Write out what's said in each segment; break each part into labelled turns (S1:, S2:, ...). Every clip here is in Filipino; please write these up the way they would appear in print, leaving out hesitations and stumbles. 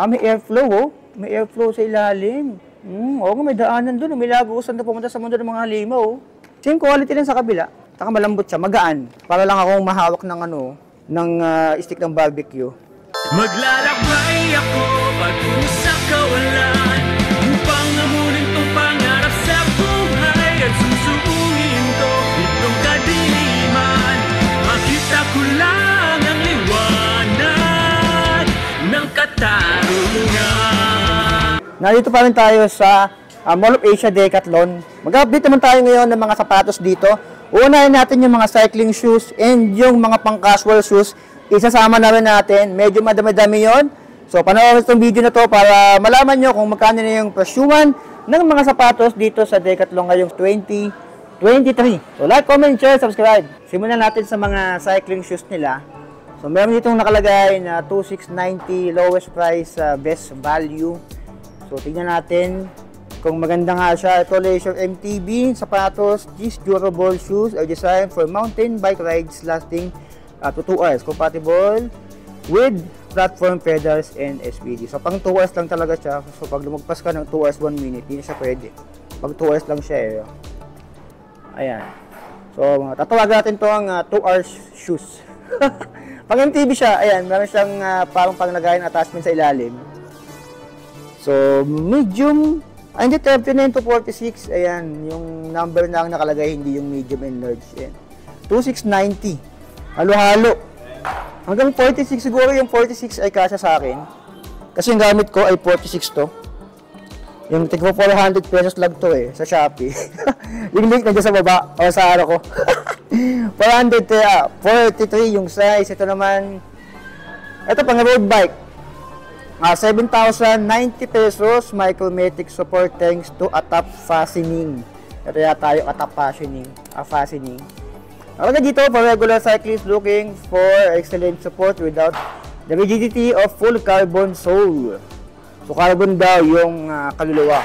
S1: May airflow, oh. May airflow sa ilalim. Oo nga, may daanan doon. May lagusan na pumunta sa mundo ng mga halimaw, oh. Same quality din sa kabila. Saka malambot siya, magaan. Para lang akong mahawak ng stick ng barbecue.
S2: Maglalakbay ako patungo sa kawalan upang amunin tong pangarap sa buhay at susuungin ko itong kadiliman. Makita ko lang ang liwanag ng katarungan.
S1: Nandito pa rin tayo sa Mall of Asia Decathlon. Mag-update naman tayo ngayon ng mga sapatos dito. Unahin natin yung mga cycling shoes and yung mga pang-casual shoes. Isasama na rin natin. Medyo madami-dami yun. So, panoorin itong video na to para malaman nyo kung magkano na yung presyuhan ng mga sapatos dito sa Decathlon ngayong 2023. So, like, comment, share, subscribe. Simulan natin sa mga cycling shoes nila. So, meron ditong nakalagay na 2,690 lowest price, best value. So, tignan natin kung maganda nga siya. Ito, Leisure MTB sapatos. These durable shoes are designed for mountain bike rides lasting to 2 hours. Compatible with platform pedals and SPD. So, pang 2 hours lang talaga siya. So, pag lumagpas ka ng 2 hours 1 minute, hindi siya pwede. Pag 2 hours lang siya, ayan. So, tatawagan natin to ang 2 hours shoes. Pag MTB siya, ayan, meron siyang parang panglagayan attachment sa ilalim. So, medium, hindi 39 to 46, ayan, yung number na ang nakalagay, hindi yung medium and large. Ayan. 2,690. Halo-halo. Hanggang 46 siguro, yung 46 ay kasya sa akin. Kasi yung gamit ko ay 46 to. Yung tigpo 400 pesos lang to sa Shopee. Yung link na dyan sa baba, o sa araw ko. 443 yung size. Ito naman, ito pang road bike. 7,090 pesos, Micromatic support thanks to a top fastening. Ito yata yung a top fastening. Ako dito for regular cyclists looking for excellent support without the rigidity of full carbon sole. So carbon daw yung kaluluwa.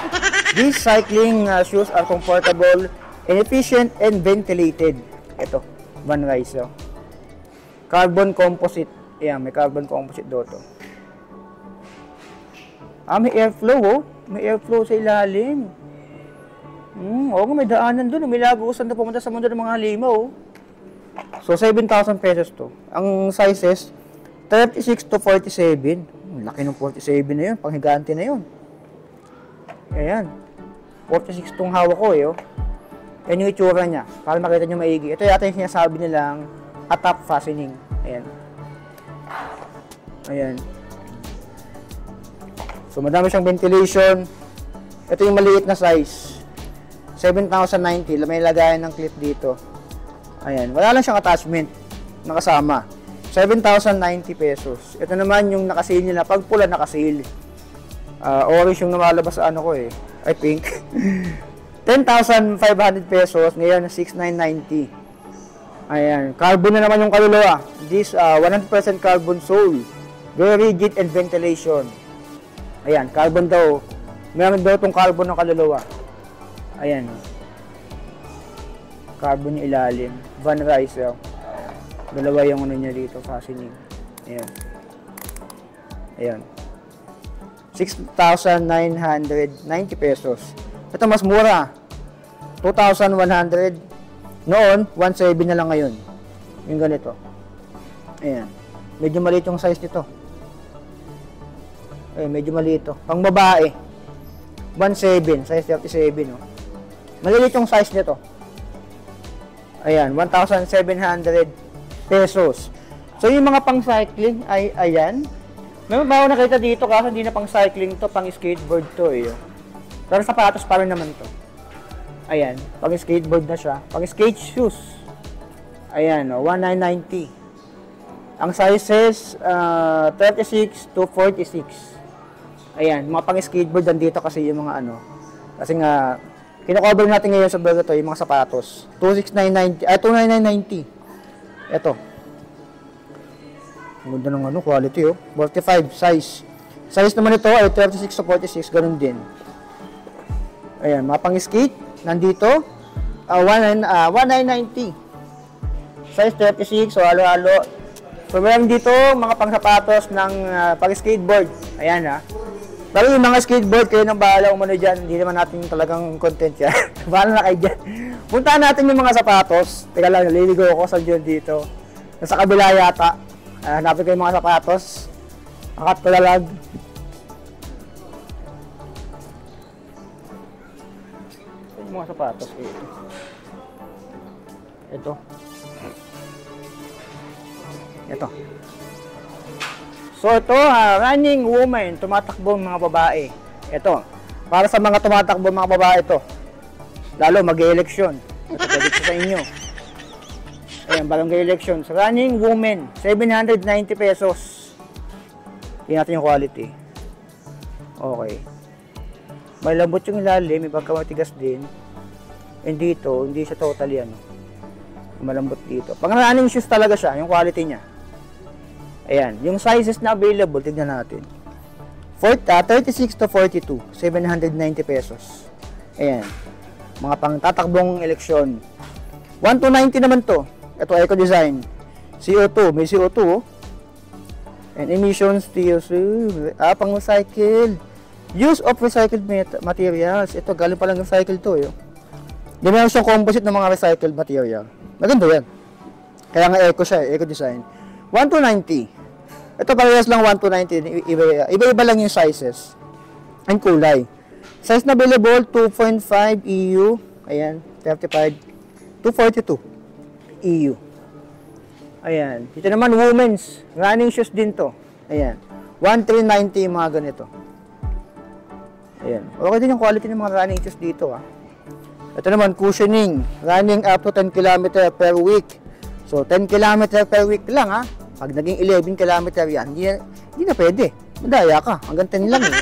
S1: These cycling shoes are comfortable and efficient and ventilated. Ito, Van Rise. Carbon composite. Ayan, may carbon composite daw to. May airflow, oh. May airflow sa ilalim. Oo nga, may daanan doon. May lagusan na pumunta sa mundo ng mga halimaw, oh. So, 7,000 pesos to. Ang sizes, 36 to 47. Laki ng 47 na yun. Panghigante na yun. Ayan. 46 tong hawak ko, oh. Yan yung itsura niya. Para makita nyo maigi. Ito yata yung sinasabi nilang top fastening. Ayan. Ayan. So, madami siyang ventilation. Ito yung maliit na size. 7,090. May lagayan ng clip dito. Ayan. Wala lang siyang attachment. Nakasama. 7,090 pesos. Ito naman yung nakasale nila. Pag pula, nakasale. Orange yung namalabas sa ano ko ay pink. 10,500 pesos. Ngayon, 6,990. Ayan. Carbon na naman yung kaluluwa. This 100% carbon sole. Very rigid and ventilation. Ayan, carbon daw. Meron daw itong carbon ng kaluluwa. Ayan. Carbon yung ilalim. Van Rise. Dalawa yung ano niya dito, fastening. Ayan. Ayan. 6,990 pesos. Ito mas mura. 2,100. Noon, 1,700 na lang ngayon. Yung ganito. Ayan. Medyo maliit yung size nito. Medyo maliit to. Pang babae. 1,700. Size 37, no? Maliit yung size nito. Ayan. 1,700 pesos. So, yung mga pang cycling ay ayan. May ba ako nakita dito kasi hindi na pang cycling to. Pang skateboard to, Pero sapatos pa rin naman to. Ayan. Pang skateboard na siya. Pang skate shoes. Ayan, 1,990. Ang sizes, 36 to 46. Ayan, mga pang-skateboard nandito kasi yung mga ano. Kasi nga, kinakover natin ngayon sa vlog ito, yung mga sapatos. 2,690, 2,990. Ito. Ang ganda ng ano, quality, 45 size. Size naman ito ay 36 to 46, ganun din. Ayan, mga pang-skate, nandito. 1,990. Size 36, so halo-halo. So, meron dito mga pang-sapatos ng pang-skateboard. Ayan ha. Pero yung mga skateboard, kayo nang bahala umano dyan. Hindi naman natin talagang content yan. Bahala na kayo dyan. Puntahan natin yung mga sapatos. Teka lang, naliligo ako sa dyan dito. Nasa kabila yata. Hanapin ko yung mga sapatos. Akat ko lalag. Yung mga sapatos ito. Ito. So ito, running woman, tumatakbo mga babae. Ito, para sa mga tumatakbo mga babae ito. Lalo mag-eleksyon. Ito pwede ito sa inyo. Ayan, barangay elections. Running woman, 790 pesos. Tingnan natin yung quality. Okay. May lambot yung ilalim, may pagkamatigas din. And dito, hindi siya totally ano. Malambot dito. Pang running shoes talaga siya, yung quality niya. Ayan, yung sizes na available, tignan natin. 36 to 42, 790 pesos. Ayan, mga pang tatakbong eleksyon. 1 to 90 naman to. Ito, eco design. CO2, may CO2 oh. And emissions, pang recycled. Use of recycled materials. Ito, galing palang recycled to eh. Di meron siyang composite ng mga recycled material. Maganda yan. Kaya nga eco siya, eco design. 1 to 90. Ito parehas lang 1 to 90. Iba-iba lang yung sizes. And kulay. Size na available, 2.5 EU. Ayan, 35 to 42 EU. Ayan. Dito naman, women's. Running shoes din to. Ayan. 1,390 yung mga ganito. Ayan. Okay din yung quality ng mga running shoes dito ah. Ito naman, cushioning. Running up to 10 km per week. So, 10 km per week lang ha. Pag naging 11 km yan, hindi na pwede. Madaya ka. Hanggang 10 lang eh.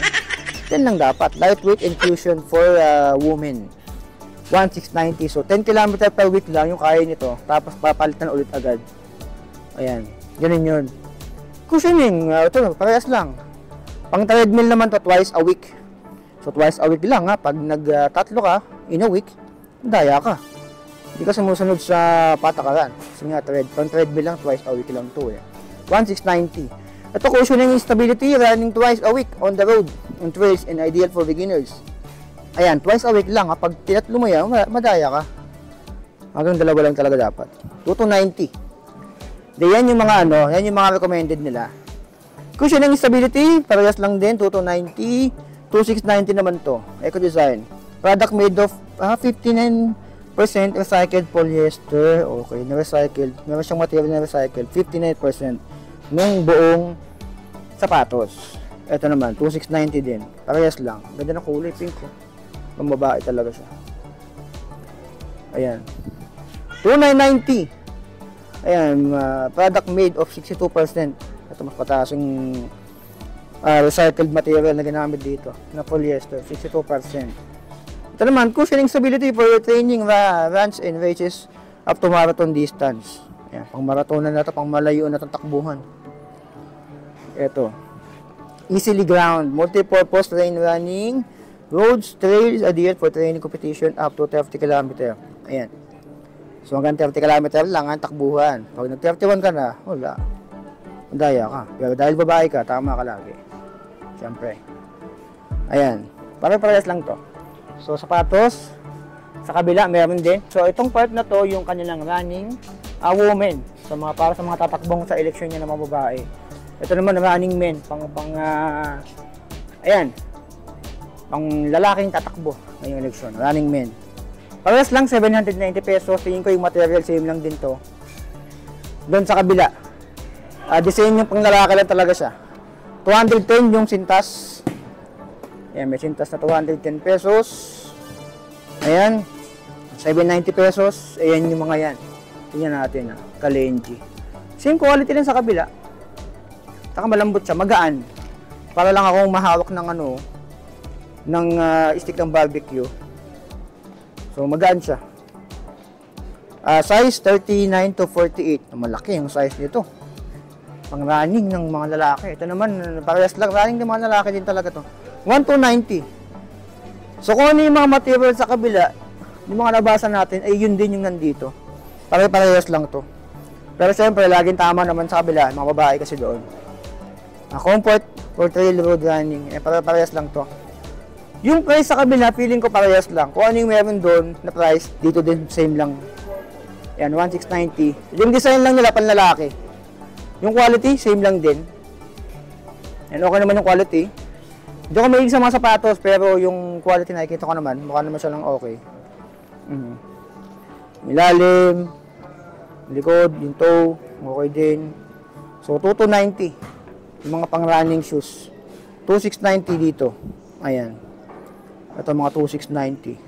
S1: 10 lang dapat. Lightweight and cushion for women. 1,690. So, 10 km per week lang yung kaya nito. Tapos papalitan ulit agad. Ayan. Ganun yun. Cushioning. Ito, parehas lang. Pang treadmill naman to, twice a week. So, twice a week lang ha. Pag nag-tatlo ka in a week, madaya ka. Hindi ka sumusunod sa patakaran. Kasi nga, pang treadmill lang, twice a week lang to eh. 1,690. Ito, cushioning stability, running twice a week on the road, on trails, and ideal for beginners. Ayan, twice a week lang. Pag tinatlo mo yan, madaya ka. Hanggang dalawa lang talaga dapat. 2,290. Yan yung mga yan yung mga recommended nila. Cushioning stability, parehas lang din, 2,290. 2,690 naman to. Eco design. Product made of 59% recycled polyester. Okay, na-recycled. Meron siyang material na recycled. 59% ng buong sapatos. Ito naman, 2,690 din. Parehas lang. Ganda ng kulay, pink ko. Pang babae talaga siya. Ayan. 2,990. Ayan, product made of 62%. Ito mas pataas yung recycled material na ginamit dito. Na polyester, 62%. Ito naman, cushioning stability for training runs and races up to marathon distance. Ayan, pang maratonan na ito, pang malayo na itong takbuhan. Ito. Easily ground, multi-purpose train running, roads, trails, ideal for training competition up to 30 km. Ayan. So hanggang 30 km lang ang takbuhan. Pag nag-31 ka na, wala. Madaya ka. Pero dahil babae ka, tama ka lagi. Siyempre. Ayan. Pare-parehas lang to. So sapatos, sa kabila meron din. So itong part na to, yung kanilang running women. So para sa mga tatakbong sa eleksyon niya ng mga babae. Ito naman running men, ayan, pang lalaking tatakbo ngayong eleksyon, running men. Parehas lang 790 pesos. Tingin ko yung material same lang din to. Doon sa kabila, design yung pang lalaki lang talaga siya. 210 yung sintas. Ayan, may sintas na 210 pesos. Ayan, 790 pesos. Ayan yung mga yan. Tingnan natin Kalenji. Same quality din sa kabila. Saka malambot siya, magaan. Para lang akong mahawak ng ng stick ng barbecue. So magaan siya. Size 39 to 48. Malaki yung size nito. Pang running ng mga lalaki. Ito naman, parehas lang running ng mga lalaki din talaga to. 1,290. So kung ano yung mga material sa kabila, yung mga nabasa natin, ay yun din yung nandito. Pare-parehas lang to. Pero syempre, laging tama naman sa kabila, mga babae kasi doon. Comfort for trail road running, parehas lang to. Yung price sa kabila, feeling ko parehas lang. Kung ano yung meron doon na price, dito din same lang. Yan, 1,690. Yung design lang nila panlalaki. Yung quality, same lang din. Yan, okay naman yung quality. Hindi ko mahilig sa mga sapatos, pero yung quality nakikita ko naman, mukha naman siya lang okay. Ilalim, likod, yung toe, okay din. So, 2,290. Yung mga pang running shoes. 2,690 dito. Ayan. Ito mga 2,690.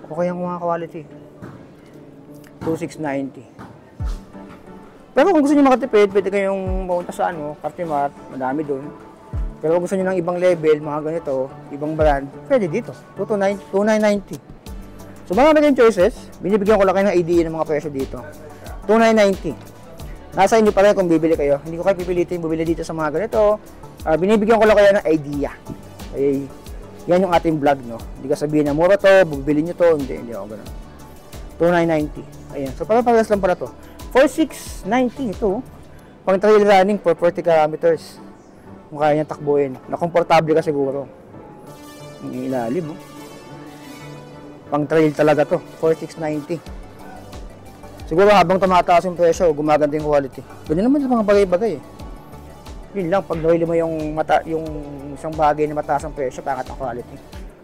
S1: Okay ang mga quality. 2,690. Pero kung gusto niyo makatipid, pwede kayong pumunta sa Cartimart, madami doon. Pero kung gusto niyo ng ibang level, mga ganito, ibang brand, pwede dito. 2,990. So marami kayong choices. Binibigyan ko lang kayo ng idea ng mga presyo dito. 2,990. Nasa inyo pa rin kung bibili kayo. Hindi ko kayo pipilitin bumili dito sa mga ganito. Binibigyan ko lang kayo ng idea. Okay. Yan yung ating vlog, no? Hindi ka sabihin na mura to, bibili nyo to. Hindi ako ganun. 2,990. Ayan. So, parang-parehas lang pala to. 4,690 ito. Pang trail running for 40 kilometers. Kung kaya niyang takbuhin. Na-komportable ka siguro. Ang ilalim, oh. Pang trail talaga to. 4,690. Siguro habang tumataas yung presyo, gumaganda yung quality. Ganyan naman sa mga bagay-bagay, eh. Yun lang, pag nahuli mo yung isang bagay na mataas ang presyo, pangat ang quality.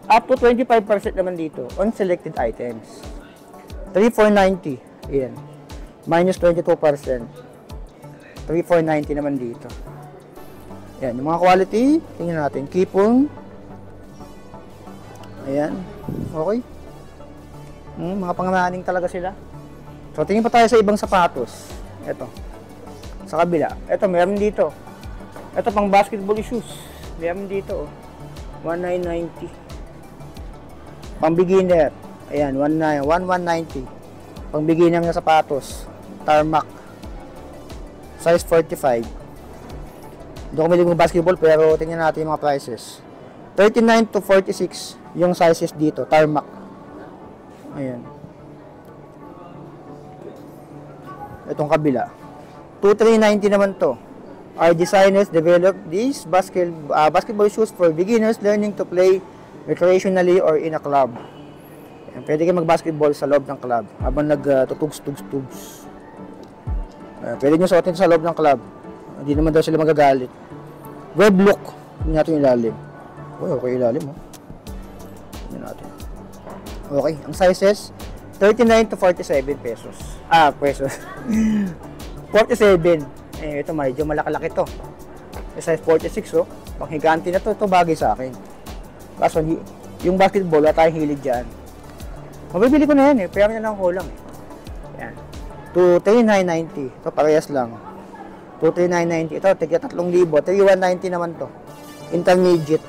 S1: Up to 25% naman dito on selected items. 3,490. Ayan. Minus 22%. 3,490 naman dito. Ayan, yung mga quality, tingnan natin. Kipon. Ayan. Okay. Mga pang-running talaga sila. So, tingin pa tayo sa ibang sapatos. Ito. Sa kabila. Ito, meron dito. Ito pang basketball shoes. Meron dito, oh. 1,990. Pang beginner. Ayan, 1,190. Pang beginner na sapatos. Tarmac. Size 45. Hindi ko mahilig ng basketball, pero tingnan natin yung mga prices. 39 to 46 yung sizes dito. Tarmac. Ayan. Itong kabila. 2,390 naman to. Our designers developed these basketball shoes for beginners learning to play recreationally or in a club. Ayan, pwede kayo mag-basketball sa loob ng club habang nag-tutugs-tugs-tugs. Pwede nyo suotin sa loob ng club. Hindi naman daw sila magagalit. Web look. Tingnan natin yung ilalim. Okay, ilalim, oh. Tingnan natin. Okay, ang sizes 39 to 47 pesos. Pesos. 47. Ito medyo malaki-laki to. Size 46, oh. Panghiganti na to. Ito bagay sa akin. Kaso yung basketball, wala tayong hilig dyan. Mabibili ko na yan, eh. Pero yan lang kulang, eh. Yan. 2,390. Ito parehas lang. 2,390. Ito, tigya 3,000. 3,190 naman to. Intermediate.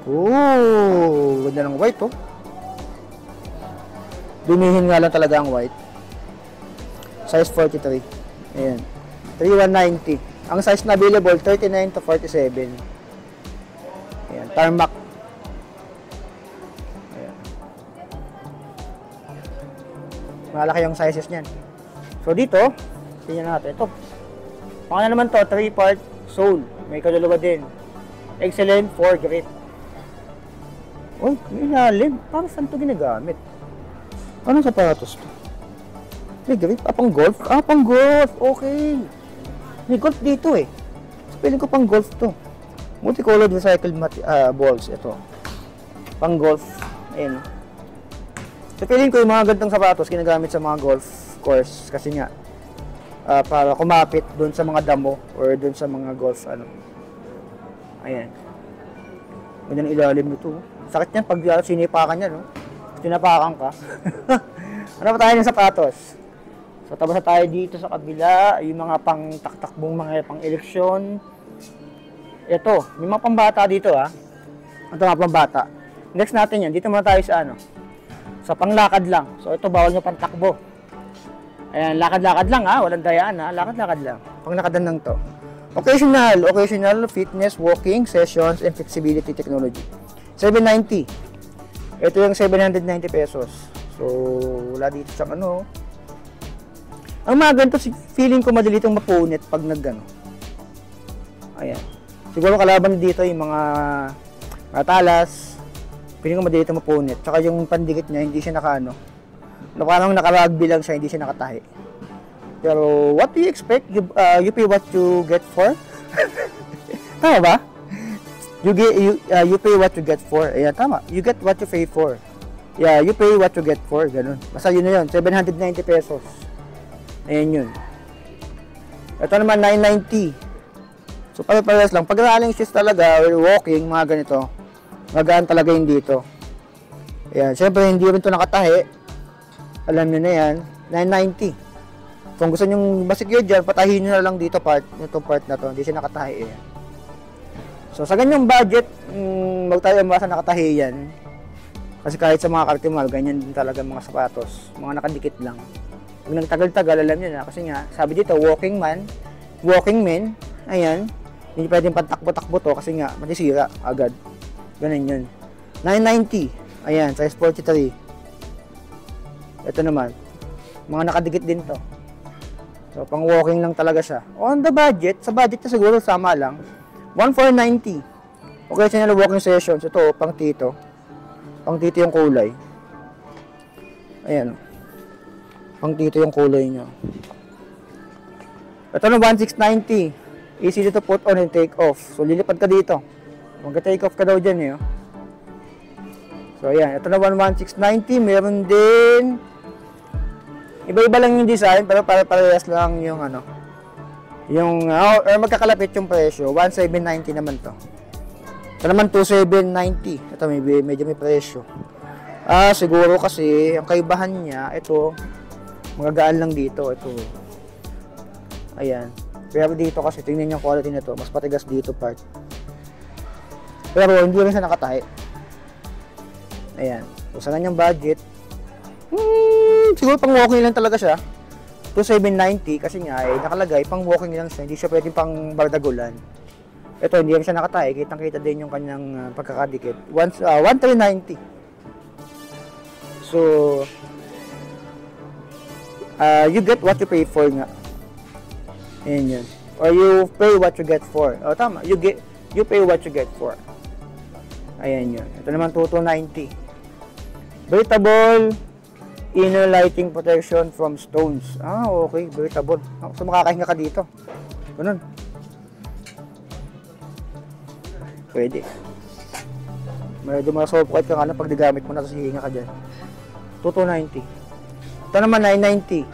S1: Ooh, ganda ng white, oh. Dumihin nga lang talaga ang white. Size 43. Ayan. 3,190. Ang size na available, 39 to 47. Ayan. Tarmac. Ayan. Malaki yung sizes niyan. So, dito, tingnan natin. Ito. Pangana naman to, 3-part sole. May kaluluwa din. Excellent for grip. Uy, may ilalim. Parang saan ito ginagamit? Anong sapatos to? May grip? Pang golf? Pang golf! Okay! May golf dito, eh. So, piling ko pang golf to. Multicolored recycled balls. Ito. Pang golf. Ayan. So, piling ko yung mga gantong sapatos ginagamit sa mga golf course. Kasi nga, para kumapit doon sa mga damo or doon sa mga golf, Ayan. Ganyan ang ilalim nito. Sakit niyan pag sinipakan niya, no? Sinapakan ka. Ano pa tayo ng sapatos? So, tapos na tayo dito sa kabila. Yung mga pang taktakbong mga pang eleksyon. Ito, may mga pambata dito, ha. Ito mga pambata. Next natin yan. Dito muna tayo sa sa panglakad lang. So, ito bawal nyo pang takbo. Ayan, lakad-lakad lang, ha. Walang dayaan, ha. Lakad-lakad lang. Panglakadan lang to. Occasional fitness, walking, sessions, and flexibility technology. 790. Ito yung 790 pesos. So, wala dito sa Ang mga ganito, feeling ko madali itong mapunit pag nagano. Ayan. Siguro kalaban dito yung mga talas. Feeling ko madali itong mapunit. Tsaka yung pandikit niya, hindi siya nakaano. Parang nakarugby lang siya, hindi siya nakatahi. Pero what do you expect? You pay what you get for? Tama ba? You pay what you get for. Ayan, tama. You get what you pay for. Yeah, you pay what you get for. Ganun. Basta yun na yun. 790 pesos. Ayan yun. Ito naman, 990. So, pare-pares lang. Pag running shoes talaga, or walking, mga ganito, magaan talaga yun dito. Ayan. Siyempre, hindi rin ito nakatahi. Alam nyo na yan. 990. Kung gusto nyo ma-secure dyan, patahin nyo na lang dito itong part na to. Hindi siya nakatahi. Ayan. So, sa ganyang budget, wag tayo umasa nakatahi yan. Kasi kahit sa mga Cartimal, ganyan din talaga mga sapatos. Mga nakadikit lang. Pag nagtagal-tagal, alam nyo na. Kasi nga, sabi dito, walking men, ayan, hindi pwedeng pantakbo-takbo to kasi nga, matisira agad. Ganun yun. 990, ayan, size 43. Ito naman, mga nakadikit din to. So, pang walking lang talaga siya. On the budget, sa budget na siguro, sama lang. 1490. Okay, siya na walking sessions. Ito, pang tito. Pang tito yung kulay. Ayan. Pang dito yung kulay nyo. Ito na 1690. Easy to put on and take off. So lilipad ka dito. Mag-take off ka daw dyan eh. So ayan. Ito na 1690. Meron din. Iba-iba lang yung design. Pero parehas lang yung ano. Yung or magkakalapit yung presyo. 1790 naman to. Ito naman 2790. Ito medyo may presyo. Siguro kasi ang kaibahan niya. Ito. Magagaan lang dito. Ito. Ayan. Pero dito kasi, tingnan yung quality na to. Mas patigas dito part. Pero hindi rin siya nakatahi. Ayan. So, sa kanyang budget, siguro pang walking lang talaga siya. 2790 kasi nga, nakalagay, pang walking lang siya. Hindi siya pwedeng pang bardagulan. Ito, hindi rin siya nakatahi. Kitang-kita din yung kanyang pagkakadikit. 1390. So, you get what you pay for nga. Ayan yun. Or you pay what you get for. O, tama. You pay what you get for. Ayan yun. Ito naman, 2290. Breathable inner lighting protection from stones. Okay. Breathable. So, makakahinga ka dito. Ganun. Pwede. Medyo masupukit ka nga na pag digamit mo na, tapos hihinga ka dyan. 2290. Ito naman, 990.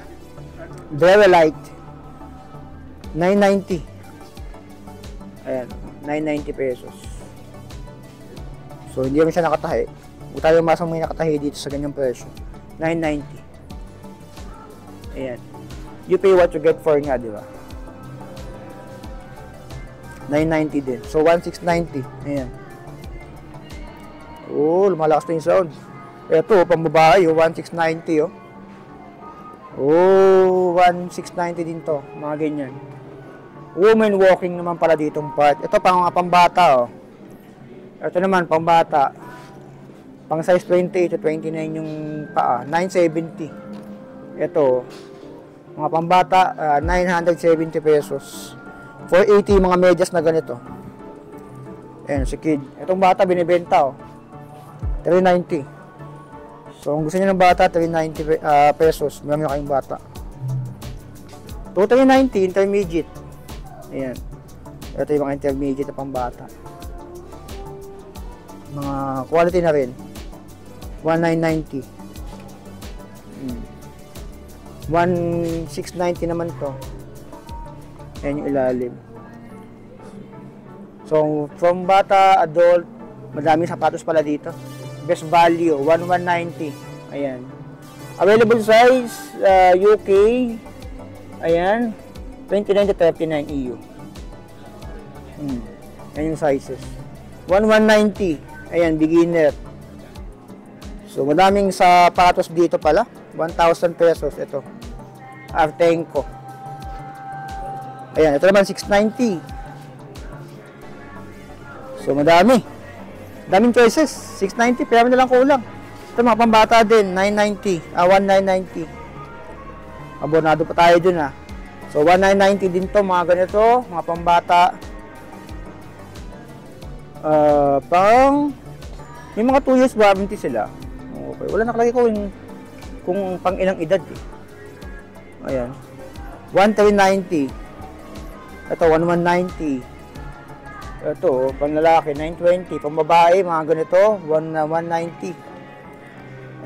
S1: Very light. 990. Ayan, 990 pesos. So, hindi rin siya nakatahi. Huwag tayo masang may nakatahi dito sa ganyang presyo. 990. Ayan. You pay what you get for nga, di ba? 990 din. So, 1690. Ayan. Lumalakas na yung sound. Ito, pang babae, 1690, 1690 din to. Mga ganyan. Women walking naman pala ditong part. Ito pambata, Ito naman, pambata. Pang size 20 to 29 yung paa. 970. Ito, mga pambata, 970 pesos. 480 mga medyas na ganito. Ayan, si kid. Itong bata, binibenta, 390. So, kung gusto niyo ng bata, 390 pesos. Meron na kayong bata. 2390, intermediate. Ayan. Ito yung mga intermediate na pambata. Mga quality na rin. 1990. 1690 naman to. Ayan yung ilalim. So, from bata, adult, madaming sapatos pala dito. Best value, 1190. Ayan. Available size, UK. Ayan. 29 to 39 EU. Ayan yung sizes. 1190. Ayan, beginner. So, madaming sapatos dito pala. 1,000 pesos. Ito. Artenko. Ayan, ito naman 690. So, madami. Daming choices. 690, pero na lang kulang. Ito mga pambata din, 990. 1990. Abonado pa tayo dun ah. So 1990 din to, mga ganito, mga pambata. May mga 2 years warranty sila. Okay. Wala nakalagay ko kung pang ilang edad eh. Ayan. 1390. Ito 1190. Ito pang lalaki 920, pang babae mga ganito 190.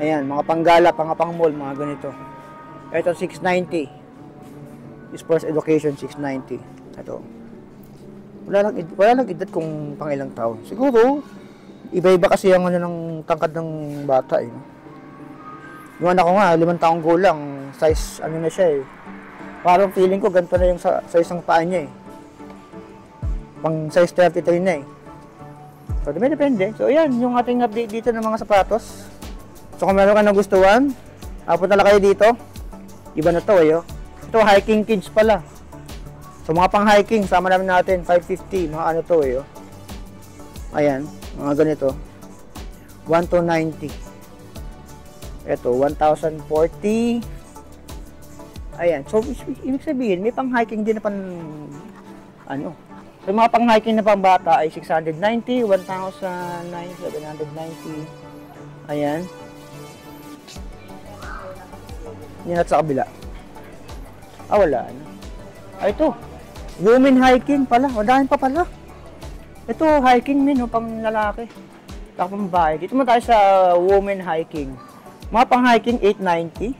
S1: Ayan, mga panggala, pang mall, mga ganito. Ito 690. Sports education 690. Ito. Wala lang edad kung pang ilang taon. Siguro iba-iba kasi ang ano ng tangkad ng bata eh. Yung anak ko nga, 5 taong gulang, size ano na siya eh. Parang feeling ko ganito na yung sa isang paa niya eh. Pang size 33 na eh. So, depende. So, ayan, yung ating update dito ng mga sapatos. So, kung meron ka nagustuhan, punta na kayo dito. Iba na to eh, oh. Ito, hiking kids pala. So, mga pang hiking, sama namin natin, 550, mga ano to eh, oh. Ayan, mga ganito. 1290. Ito, 1040. Ayan, so, ibig sabihin, may pang hiking din na pan, ano. So, mga pang hiking na pang bata ay 690, 1,790. Ayan. Yan at sa kabila. Wala. Ito. Women hiking pala. Wadahin pa pala. Ito, hiking min, pang lalaki. Saka pang babae. Dito mo tayo sa women hiking. Mga pang hiking, 890.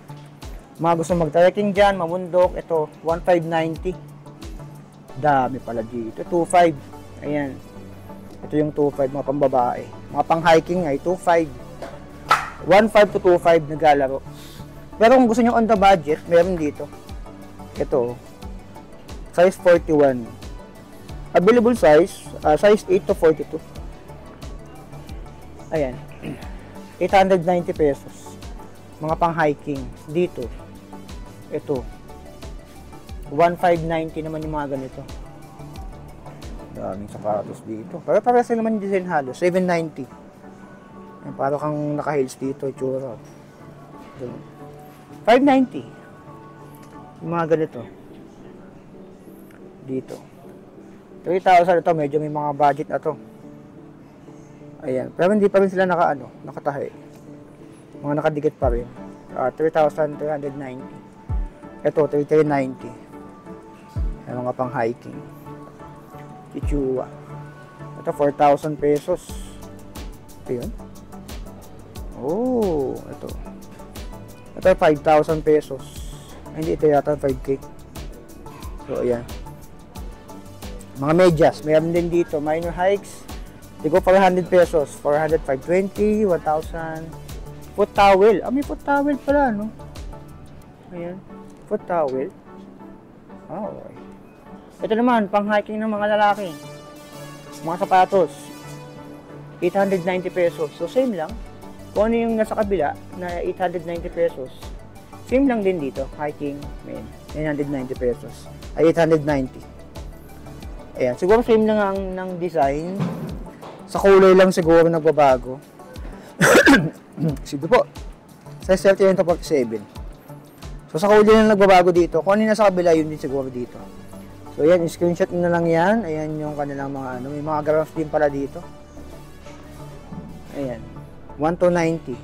S1: Mga gusto mag-trekking dyan, mamundok. Ito, 1,590. Dami pala dito. 2,500. Ayan. Ito yung 2,500, mga pang babae. Mga pang hiking ay 2,500. 1,500 to 2,500 naglalaro. Pero kung gusto nyo on the budget, meron dito. Ito, size 41. Available size, size 8 to 42. Ayan. 890 pesos. Mga pang hiking. Dito. Ito. 1,590 naman yung mga ganito. Daming sapatos dito. Para sila naman design halos. 790. Ayan, para kang naka-heels dito. Itsura. 590. Yung mga ganito. Dito. 3,000 ito. Medyo may mga budget na to. Ayan. Pero hindi pa rin sila nakatahi. Mga nakadikit pa rin. 3,390. Ito, 3,390. Ayan, mga pang hiking. Chichua. Ito, 4,000 pesos. Ito yun. Oh, ito. Ito, 5,000 pesos. Hindi, ito yata 5K. So, ayan. Mga medyas. Mayroon din dito. Minor hikes. Tigo 400 pesos. 400, 520, 1,000. Foot towel. May foot towel pala, no? Ayan. Foot towel. Okay. Ito naman, pang hiking ng mga lalaki. Mga sapatos. 890 pesos. So, same lang. Kung ano yung nasa kabila na 890 pesos, same lang din dito. Hiking, men. 990 pesos. Ay, 890. Ayan. Siguro same lang ang ng design. Sa kulay lang siguro nagbabago. Sige po. Size 39 to 47. So, sa kulay lang nagbabago dito. Kung ano yung nasa kabila, yun din siguro dito. So, ayan. Screenshot na lang yan. Ayan yung kanilang mga ano. May mga graphs din pala dito. Ayan. 1,290.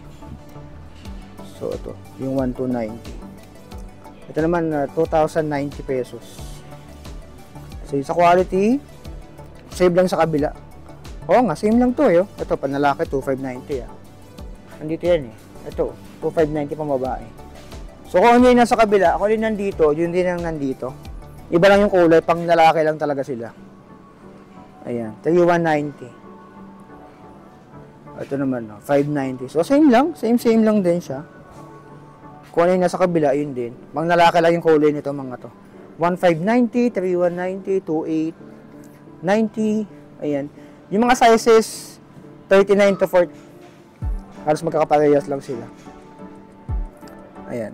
S1: So, ito. Yung 1,290. Ito naman, 2,090 pesos. So, sa quality, save lang sa kabila. Oo nga, same lang to eh. Ito, panlalaki, 2,590 ah. Nandito yan eh. Ito, 2,590 pang babae. So, kung ano yung nasa kabila, ako din nandito, yun din ang nandito. Iba lang yung kulay, pang lalaki lang talaga sila. Ayan, 3,190. Ito naman, no, 590. So, same lang. Same lang din siya. Kung ano yung nasa kabila, yun din. Pang lalaki lang yung kulay nito, mga to. 1,590, 3,190, 2,890. Ayan. Yung mga sizes, 39 to 40. Halos magkakaparehas lang sila. Ayan.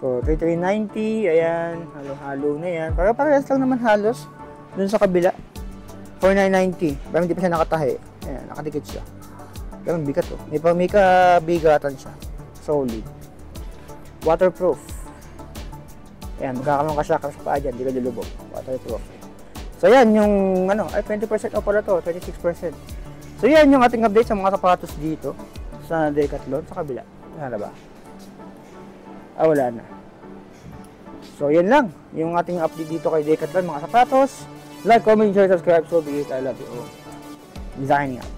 S1: So, 3,390. Ayan. Halo-halo na yan. Parehas lang naman halos. Dun sa kabila. 4,990. Pero hindi pa siya nakatahi. Ayan, nakadikit siya. Pero bigat oh. May kabigatan siya. Solid. Waterproof. Ayan, magkakaroon ka siya sa paa dyan, di ka lulubog. Waterproof. So yan, yung ano, ay 20% off pala to, 26%. So yan yung ating update sa mga sapatos dito sa Decathlon, sa kabila. Wala na ba? Wala na. So yan lang, yung ating update dito kay Decathlon, mga sapatos. Like, comment, share, subscribe, so be it. I love you all. Designing out.